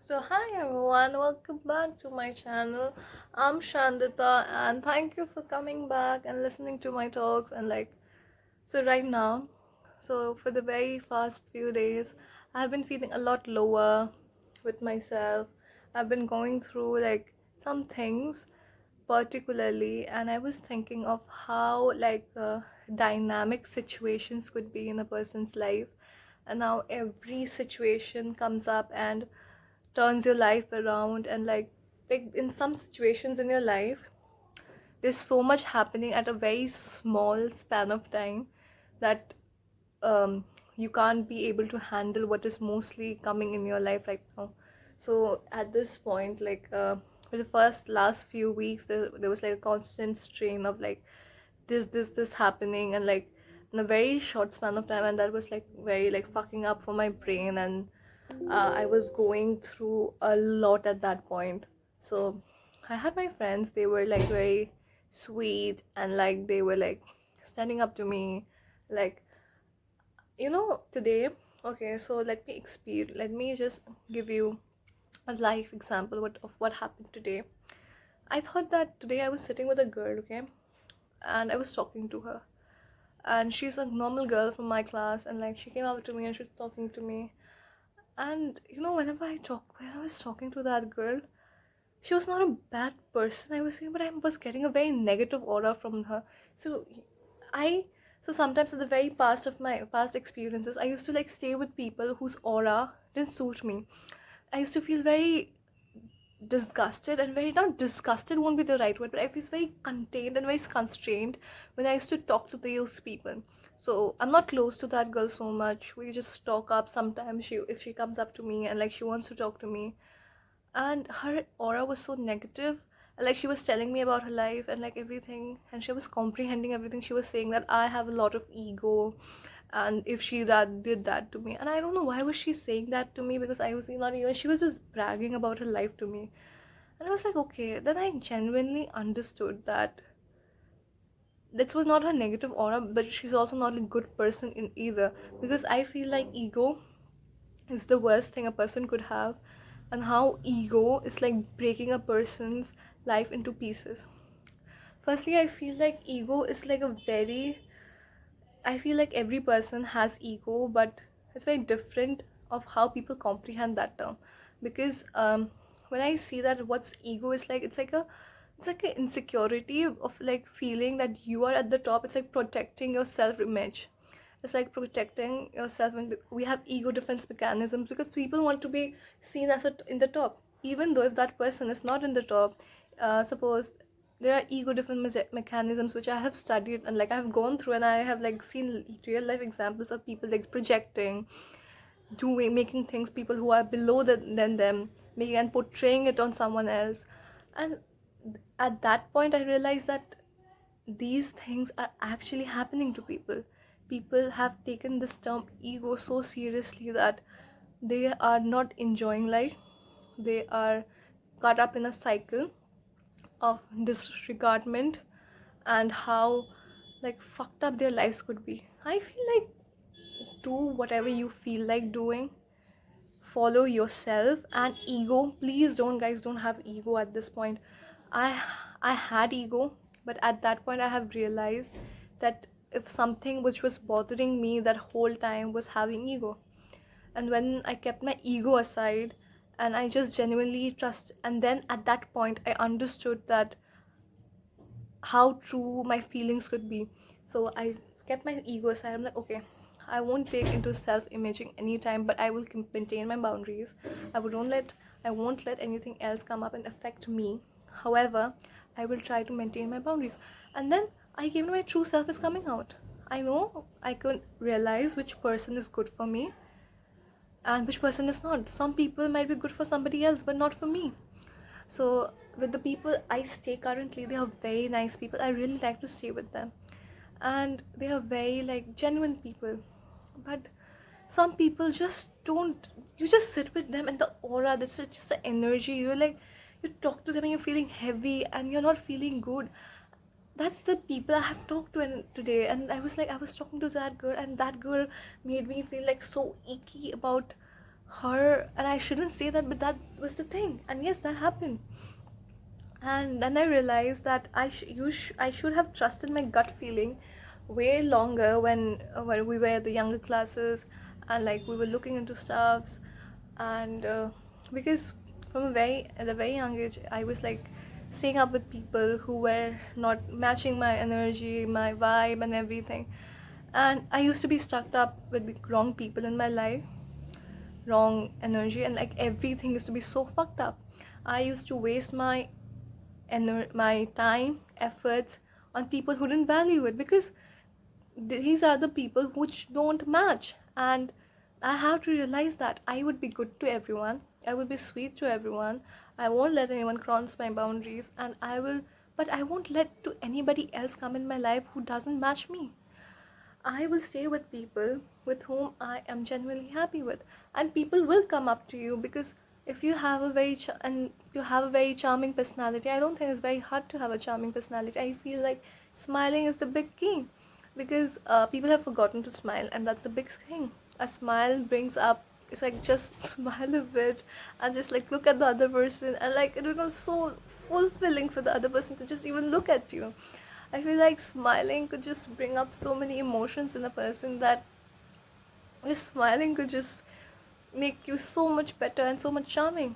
So hi everyone, welcome back to my channel. I'm Shandita and thank you for coming back and listening to my talks right now. So for the very past few days, I've been feeling a lot lower with myself. I've been going through some things particularly, and I was thinking of how dynamic situations could be in a person's life, and now every situation comes up and turns your life around. And like in some situations in your life, there's so much happening at a very small span of time that you can't be able to handle what is mostly coming in your life right now. So at this point, for the first last few weeks, there was like a constant strain of like this happening, and like in a very short span of time, and that was like very like fucking up for my brain. And I was going through a lot at that point. So I had my friends, they were like very sweet, and like they were like standing up to me, like, today. Okay, so let me just give you a life example of what happened today. I thought that today I was sitting with a girl, okay, and I was talking to her, and she's a normal girl from my class, and like she came up to me and she was talking to me. And when I was talking to that girl, she was not a bad person, I was saying, but I was getting a very negative aura from her. So I so sometimes at the very past of my past experiences, I used to like stay with people whose aura didn't suit me. I used to feel very disgusted, and very, not disgusted won't be the right word, but I feel very contained and very constrained when I used to talk to those people. So I'm not close to that girl so much. We just talk up sometimes. If she comes up to me and like she wants to talk to me, and her aura was so negative. Like she was telling me about her life and like everything, and she was comprehending everything. She was saying that I have a lot of ego, and if she that did that to me, and I don't know why was she saying that to me, because I was not even, she was just bragging about her life to me. And I was like, okay, then I genuinely understood that this was not her negative aura, but she's also not a good person in either, because I feel like ego is the worst thing a person could have, and how ego is like breaking a person's life into pieces. Firstly, I feel like ego is like a very, I feel like every person has ego, but it's very different of how people comprehend that term. Because when I see that what's ego is like, it's like an insecurity of like feeling that you are at the top. It's like protecting your self-image. It's like protecting yourself, and we have ego defense mechanisms because people want to be seen as in the top, even though if that person is not in the top. Suppose there are ego defense mechanisms which I have studied and like I have gone through, and I have like seen real life examples of people like projecting, doing, making things, people who are below than them, making and portraying it on someone else. And at that point I realized that these things are actually happening to people. People have taken this term ego so seriously that they are not enjoying life. They are caught up in a cycle of disregardment, and how like fucked up their lives could be. I feel like do whatever you feel like doing, follow yourself. And ego, please don't, guys, don't have ego at this point. I i had ego, but at that point I have realized that if something which was bothering me that whole time was having ego, and when I kept my ego aside and I just genuinely trust, and then at that point I understood that how true my feelings could be. So I kept my ego aside. I'm like, okay, I won't take into self-imaging anytime, but I will maintain my boundaries. I won't let anything else come up and affect me. However, I will try to maintain my boundaries. And then I came to my true self is coming out. I know I can realize which person is good for me and which person is not. Some people might be good for somebody else, but not for me. So with the people I stay currently, they are very nice people. I really like to stay with them, and they are very like genuine people. But some people just don't, you just sit with them and the aura, this is just the energy, you're like, you talk to them and you're feeling heavy and you're not feeling good. That's the people I have talked to today. And I was talking to that girl, and that girl made me feel like so icky about her, and I shouldn't say that, but that was the thing. And yes, that happened. And then I realized that I should have trusted my gut feeling way longer when we were the younger classes, and like we were looking into stuffs. And because from at a very young age, I was like staying up with people who were not matching my energy, my vibe, and everything. And I used to be stuck up with the wrong people in my life, wrong energy, and like everything used to be so fucked up. I used to waste my time, efforts on people who didn't value it, because these are the people which don't match. And I have to realize that I would be good to everyone, I would be sweet to everyone, I won't let anyone cross my boundaries, and but I won't let to anybody else come in my life who doesn't match me. I will stay with people with whom I am genuinely happy with, and people will come up to you, because if you have a and you have a very charming personality. I don't think it's very hard to have a charming personality. I feel like smiling is the big key, because people have forgotten to smile, and that's the big thing. A smile brings up. It's like just smile a bit and just like look at the other person, and like it becomes so fulfilling for the other person to just even look at you. I feel like smiling could just bring up so many emotions in a person, that just smiling could just make you so much better and so much charming.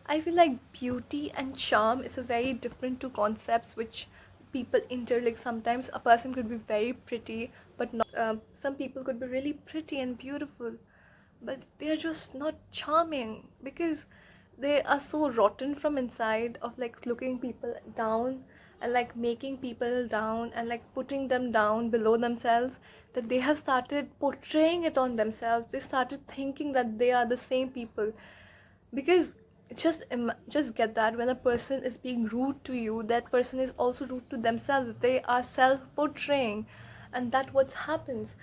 I feel like beauty and charm is a very different two concepts which people interlink. Sometimes a person could be very pretty, but not. Some people could be really pretty and beautiful, but they are just not charming, because they are so rotten from inside of like looking people down, and like making people down, and like putting them down below themselves, that they have started portraying it on themselves. They started thinking that they are the same people, because just get that when a person is being rude to you, that person is also rude to themselves. They are self portraying, and that what happens.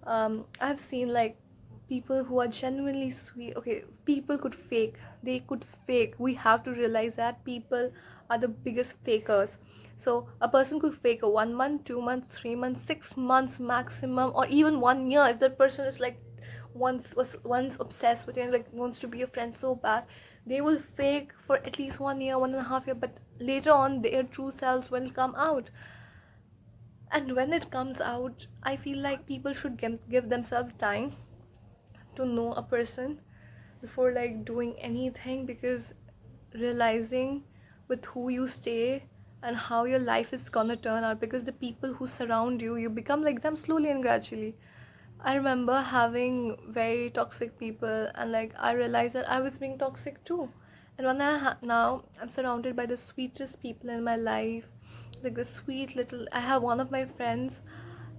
I've seen like people who are genuinely sweet. Okay, people could fake, they could fake. We have to realize that people are the biggest fakers. So a person could fake a 1 month, 2 months, 3 months, 6 months maximum, or even 1 year. If that person is like once obsessed with you and like wants to be a friend so bad, they will fake for at least 1 year, 1.5 year, but later on their true selves will come out. And when it comes out, I feel like people should give themselves time to know a person before like doing anything, because realizing with who you stay and how your life is gonna turn out, because the people who surround you, you become like them slowly and gradually. I remember having very toxic people, and like I realized that I was being toxic too. And when now I'm surrounded by the sweetest people in my life, like the sweet little. I have one of my friends.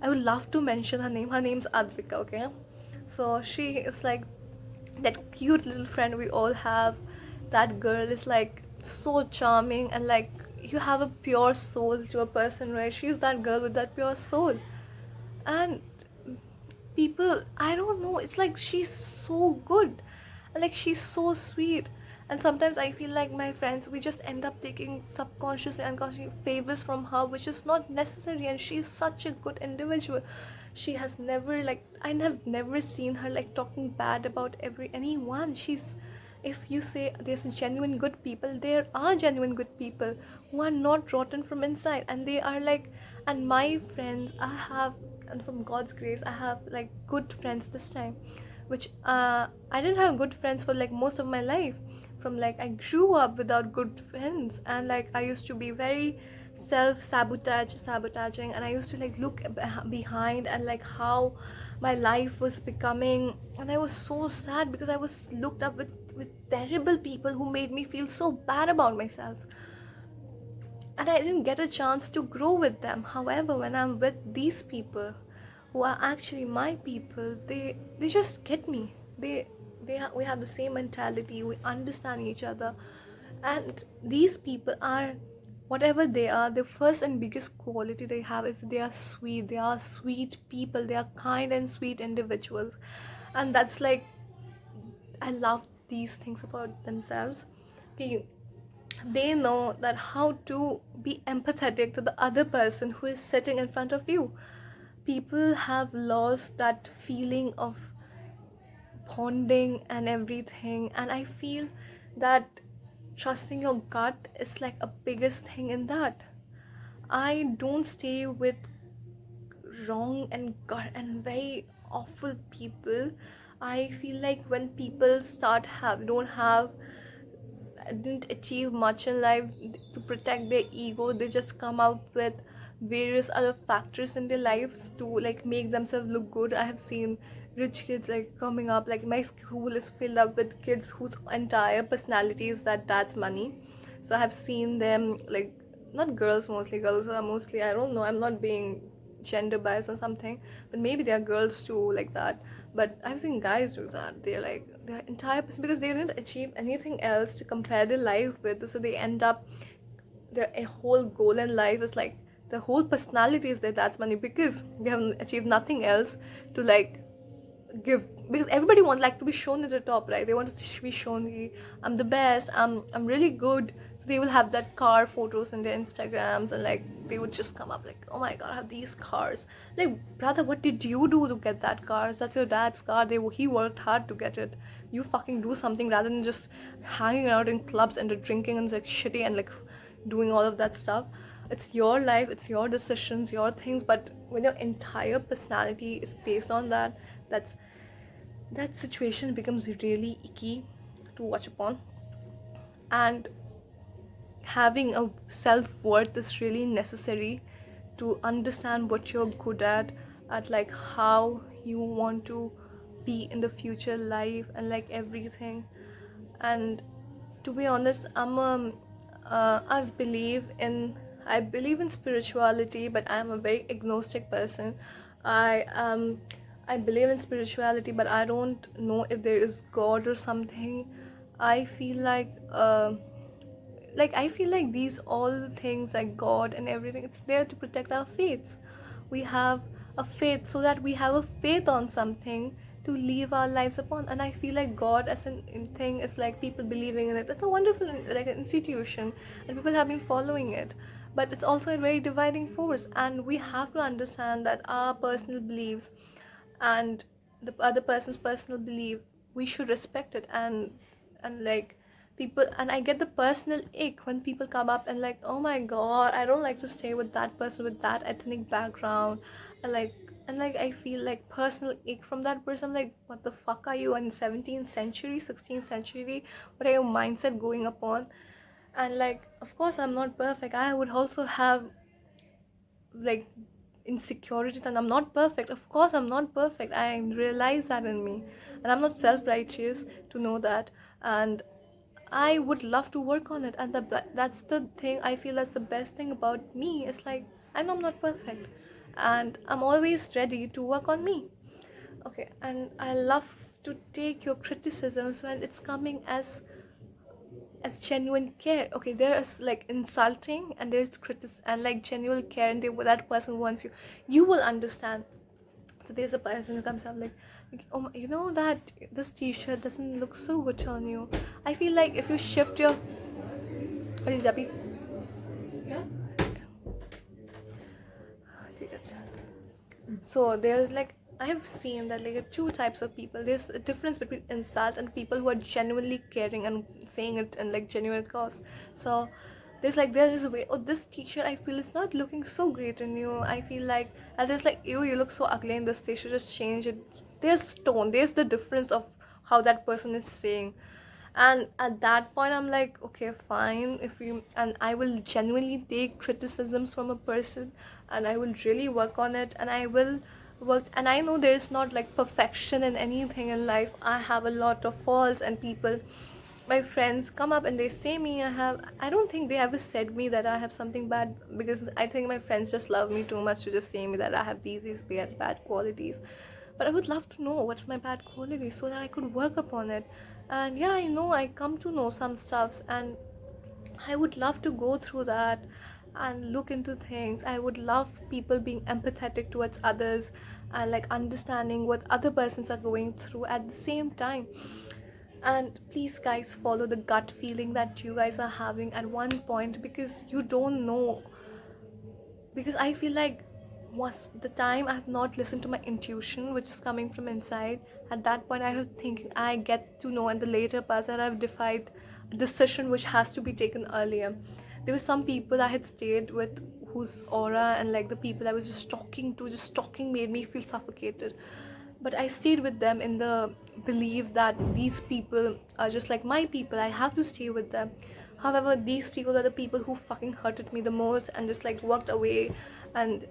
I would love to mention her name. Her name's Advika. Okay, so she is like that cute little friend we all have. That girl is like so charming, and like you have a pure soul to a person, right? She's that girl with that pure soul. And people, I don't know, it's like she's so good, like she's so sweet. And sometimes I feel like my friends, we just end up taking subconsciously, unconsciously favors from her, which is not necessary. And she's such a good individual. She has never like, I have never seen her like talking bad about anyone. She's, if you say there's genuine good people, there are genuine good people who are not rotten from inside, and they are like. And my friends I have, and from God's grace I have like good friends this time, which I didn't have good friends for like most of my life. From like I grew up without good friends, and like I used to be very sabotaging, and I used to like look behind, and like how my life was becoming. And I was so sad, because I was looked up with terrible people who made me feel so bad about myself, and I didn't get a chance to grow with them. However, when I'm with these people who are actually my people, they just get me. We have the same mentality, we understand each other. And these people are, whatever they are, the first and biggest quality they have is they are sweet. They are sweet people, they are kind and sweet individuals. And that's like, I love these things about themselves. They know that how to be empathetic to the other person who is sitting in front of you. People have lost that feeling of bonding and everything. And I feel that trusting your gut is like a biggest thing in that. I don't stay with wrong and and very awful people. I feel like when people don't have, didn't achieve much in life, to protect their ego, they just come out with various other factors in their lives to like make themselves look good. I have seen rich kids like coming up, like my school is filled up with kids whose entire personality is that that's money. So I have seen them like, not girls, mostly girls are mostly, I don't know, I'm not being gender biased or something, but maybe there are girls too like that. But I've seen guys do that. They're like their entire person, because they didn't achieve anything else to compare their life with, so they end up, their whole goal in life is like, the whole personality is that that's money, because they haven't achieved nothing else to like give, because everybody wants like to be shown at the top, right? They want to be shown the, I'm the best, I'm really good. So they will have that car photos in their Instagrams, and like they would just come up like, oh my god, I have these cars. Like, brother, what did you do to get that car? That's your dad's car. He worked hard to get it. You fucking do something rather than just hanging out in clubs and drinking and like shitty and like doing all of that stuff. It's your life, it's your decisions, your things. But when your entire personality is based on that, that's that situation becomes really icky to watch upon. And having a self-worth is really necessary to understand what you're good at like how you want to be in the future life and like everything. And to be honest, I believe in spirituality, but I'm a very agnostic person. I believe in spirituality, but I don't know if there is God or something. I feel like I feel like these all things like God and everything, it's there to protect our faiths. We have a faith so that we have a faith on something to live our lives upon. And I feel like God as an thing is like people believing in it. It's a wonderful like an institution, and people have been following it. But it's also a very dividing force, and we have to understand that our personal beliefs and the other person's personal belief, we should respect it. And like people, and I get the personal ick when people come up and like, oh my god, I don't like to stay with that person with that ethnic background. And like I feel like personal ick from that person. I'm like, what the fuck are you in 17th century, 16th century? What are your mindset going upon? And like, of course I'm not perfect. I would also have like insecurities, and I'm not perfect. Of course I'm not perfect. I realize that in me, and I'm not self-righteous to know that. And I would love to work on it. And that's the thing, I feel that's the best thing about me. It's like, I know I'm not perfect, and I'm always ready to work on me. Okay, and I love to take your criticisms when it's coming as genuine care. Okay, there's like insulting and there's and like genuine care, and that person wants you, you will understand. So there's a person who comes up like, oh you know that this t-shirt doesn't look so good on you. I feel like if you shift your, what is Jabi? Yeah. Take it. So there's like, I have seen that like two types of people. There's a difference between insult and people who are genuinely caring and saying it in like genuine cause. So there is a way, oh this teacher I feel is not looking so great in you. I feel like, and there's like, you look so ugly in this, they should just change it. There's tone, there's the difference of how that person is saying. And at that point I'm like, okay fine, if you, and I will genuinely take criticisms from a person, and I will really work on it, and I will work. And I know there is not like perfection in anything in life. I have a lot of faults, and people, my friends come up and they say me, I don't think they ever said me that I have something bad, because I think my friends just love me too much to just say me that I have these bad qualities. But I would love to know what's my bad quality so that I could work upon it. And yeah, I know I come to know some stuffs, and I would love to go through that and look into things. I would love people being empathetic towards others, and like understanding what other persons are going through at the same time. And please guys, follow the gut feeling that you guys are having at one point, because you don't know. Because I feel like was the time I have not listened to my intuition, which is coming from inside. At that point, I have thinking I get to know, and the later parts that I've defied a decision which has to be taken earlier. There were some people I had stayed with whose aura and like the people I was just talking made me feel suffocated. But I stayed with them in the belief that these people are just like my people. I have to stay with them. However, these people are the people who fucking hurted me the most and just like walked away. And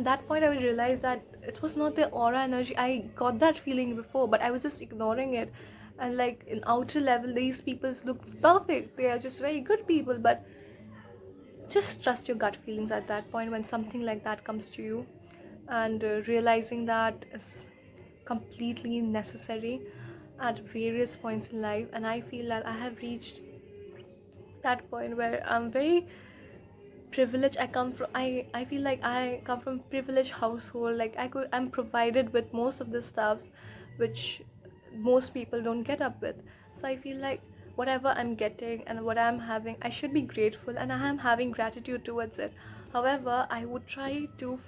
that point, I would realize that it was not their aura energy. I got that feeling before, but I was just ignoring it. And like in outer level, these people look perfect. They are just very good people, but just trust your gut feelings at that point when something like that comes to you, and realizing that is completely necessary at various points in life. And I feel that I have reached that point where I'm very privileged. I feel like I come from privileged household. Like I'm provided with most of the stuffs which most people don't get up with. So I feel like whatever I'm getting and what I'm having, I should be grateful, and I am having gratitude towards it. However, I would try to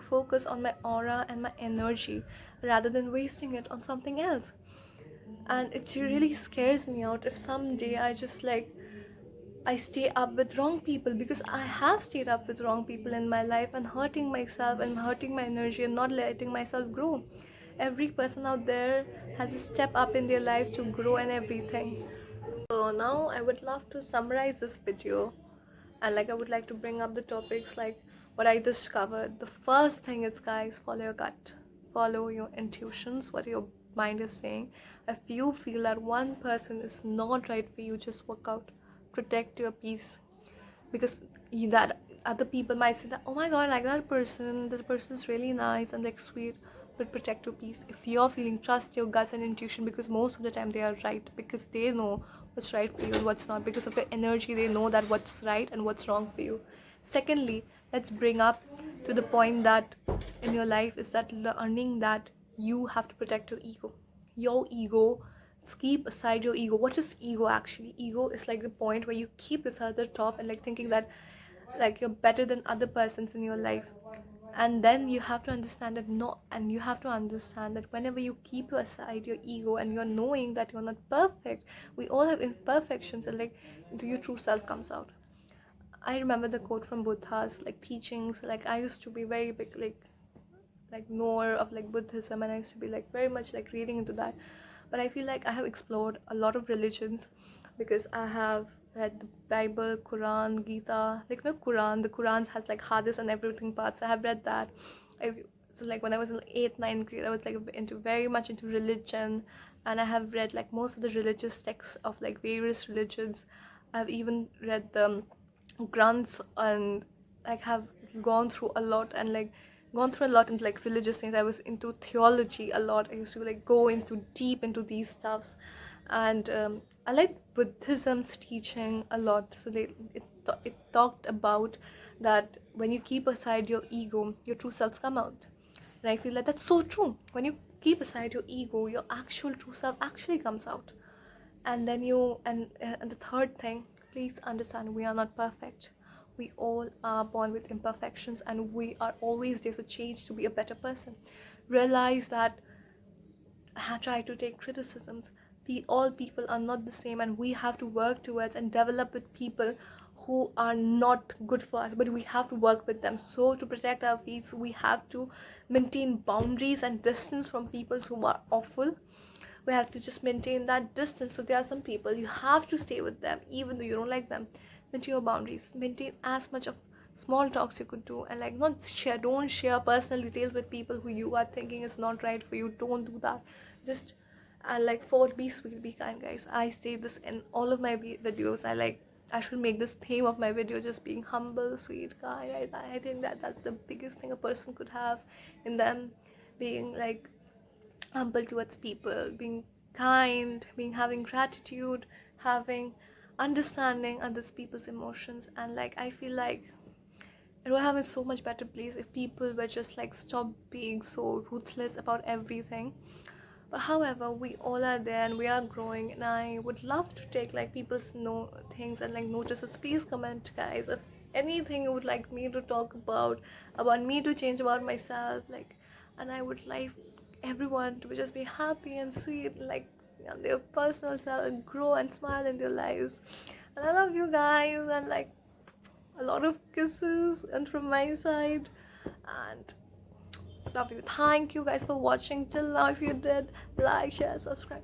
focus on my aura and my energy rather than wasting it on something else. And it really scares me out if someday I stay up with wrong people, because I have stayed up with wrong people in my life and hurting myself and hurting my energy and not letting myself grow. Every person out there has a step up in their life to grow and everything. So now I would love to summarize this video, and like I would like to bring up the topics like what I discovered. The first thing is, guys, follow your gut, follow your intuitions, what your mind is saying. If you feel that one person is not right for you, just walk out, protect your peace, because that other people might say that, oh my god, like that person, this person is really nice and like sweet. But protect your peace. If you're feeling, trust your guts and intuition, because most of the time they are right, because they know what's right for you and what's not. Because of your energy, they know that what's right and what's wrong for you. Secondly, let's bring up to the point that in your life is that learning that you have to protect your ego. Keep aside your ego. What is ego actually? Ego is like the point where you keep yourself at the top and like thinking that like you're better than other persons in your life. And then you have to understand that no, and you have to understand that whenever you keep aside your ego and you're knowing that you're not perfect, we all have imperfections, and like your true self comes out. I remember the quote from Buddha's like teachings. Like I used to be very big like knower of like Buddhism, and I used to be like very much like reading into that. But I feel like I have explored a lot of religions, because I have read the Bible, Quran, Gita. Like no Quran, the Quran has like hadith and everything parts. So I have read that. I, so like when I was in 8th, 9th grade, I was like into very much into religion, and I have read like most of the religious texts of like various religions. I've even read the grants, and like have gone through a lot, and like gone through a lot into like religious things. I was into theology a lot. I used to like go into deep into these stuffs. And I like Buddhism's teaching a lot. So it talked about that when you keep aside your ego, your true selves come out. And I feel like that's so true. When you keep aside your ego, your actual true self actually comes out. And then and the third thing, please understand, we are not perfect. We all are born with imperfections, and we are always, there's a change to be a better person. Realize that, try to take criticisms. All people are not the same, and we have to work towards and develop with people who are not good for us, but we have to work with them. So to protect our peace, we have to maintain boundaries and distance from people who are awful. We have to just maintain that distance. So there are some people you have to stay with them even though you don't like them. Maintain your boundaries, maintain as much of small talks you could do, and like don't share personal details with people who you are thinking is not right for you. Don't do that. Just like forward, be sweet, be kind, guys. I say this in all of my videos. I should make this theme of my video, just being humble, sweet, kind. I think that that's the biggest thing a person could have in them, being like humble towards people, being kind, being having gratitude, having understanding others people's emotions. And like I feel like it would have a so much better place if people were just like stop being so ruthless about everything. But however, we all are there and we are growing, and I would love to take like people's know things and like notices. Please comment, guys, if anything you would like me to talk about me to change about myself, like, and I would like everyone to just be happy and sweet, like, and their personal self, and grow and smile in their lives. And I love you guys, and like a lot of kisses and from my side, and love you. Thank you guys for watching till now. If you did, like, share, subscribe.